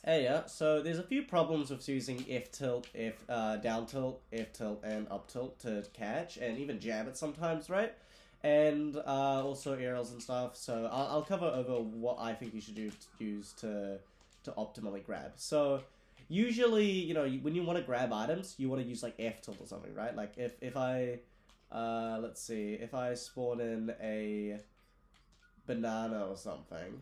Hey, yeah, so there's a few problems with using F tilt, down tilt, F tilt, and up tilt to catch, and even jab it sometimes, right? And also aerials and stuff. So I'll cover over what I think you should use to optimally grab. So usually, when you want to grab items, you want to use like F tilt or something, right? Like if I let's see, if I spawn in a banana or something,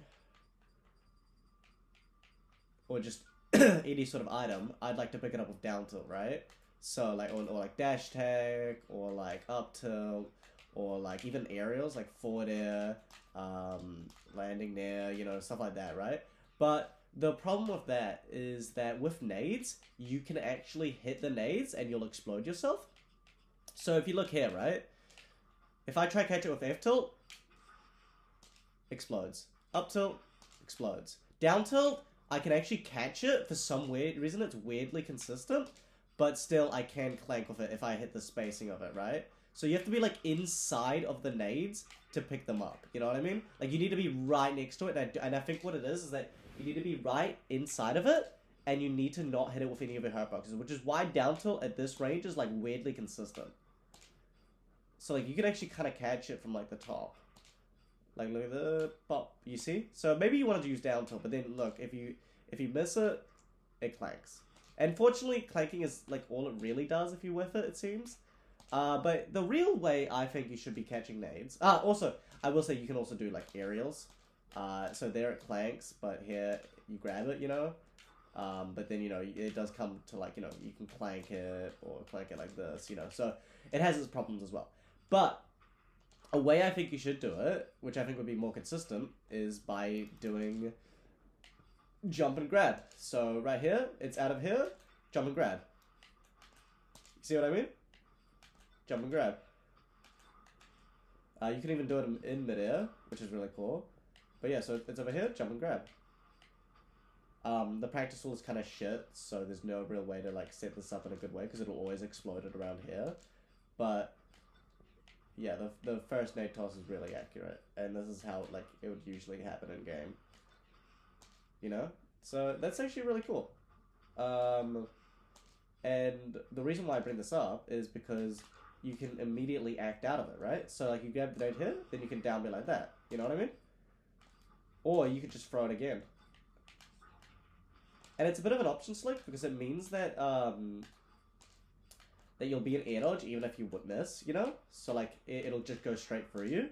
or just any sort of item, I'd like to pick it up with down tilt, right? So like, or like dash tag, or like up tilt, or like even aerials, like forward air, landing there, stuff like that, right? But the problem with that is that with nades, you can actually hit the nades and you'll explode yourself. So if you look here, right? If I try catch it with F tilt, explodes. Up tilt, explodes. Down tilt, I can actually catch it for some weird reason. It's weirdly consistent, but still I can clank with it if I hit the spacing of it, right? So you have to be like inside of the nades to pick them up. You know what I mean? Like you need to be right next to it, and I think what it is that you need to be right inside of it, and you need to not hit it with any of your hurt boxes, which is why down tilt at this range is like weirdly consistent. So like you can actually kind of catch it from like the top. Like look at the pop, you see? So maybe you wanted to use down tilt, but then look, if you miss it, it clanks. And fortunately, clanking is like all it really does if you whiff it, it seems. But the real way I think you should be catching nades. Also, I will say you can also do like aerials. So there it clanks, but here you grab it, but then, it does come to like, you can clank it or clank it like this, So it has its problems as well. But a way I think you should do it, which I think would be more consistent, is by doing jump and grab. So right here, it's out of here, jump and grab. You see what I mean? Jump and grab. You can even do it in midair, which is really cool. But yeah, so it's over here, jump and grab. The practice tool is kind of shit, so there's no real way to like set this up in a good way because it'll always explode it around here. But yeah, the first nade toss is really accurate, and this is how like it would usually happen in game. So that's actually really cool. And the reason why I bring this up is because you can immediately act out of it, right? So like you grab the nade here, then you can down me like that. You know what I mean? Or you could just throw it again. And it's a bit of an option select because it means that that you'll be an air dodge even if you would miss, So like it'll just go straight through you.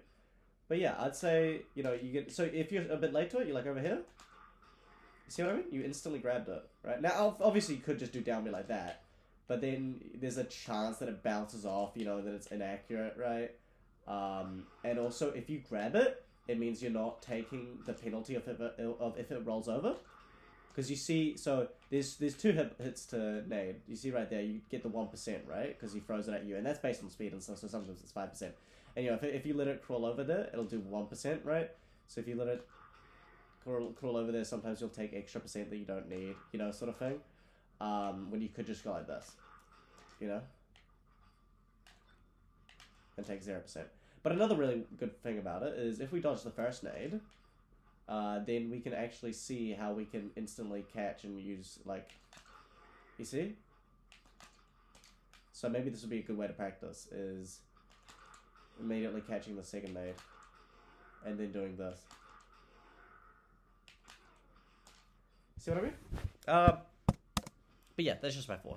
But yeah, I'd say, you get, so if you're a bit late to it, you're like over here. You see what I mean? You instantly grabbed it, right? Now, obviously you could just do down me like that, but then there's a chance that it bounces off, that it's inaccurate, right? And also if you grab it, it means you're not taking the penalty of if it rolls over. Because you see, so there's two hits to nade. You see right there, you get the 1%, right? Because he throws it at you, and that's based on speed and stuff. So sometimes it's 5%. And if you let it crawl over there, it'll do 1%, right? So if you let it crawl over there, sometimes you'll take extra percent that you don't need, sort of thing. When you could just go like this, and take 0%. But another really good thing about it is if we dodge the first nade, then we can actually see how we can instantly catch and use, like, you see? So maybe this would be a good way to practice, is immediately catching the second nade, and then doing this. See what I mean? But yeah, that's just my fourth.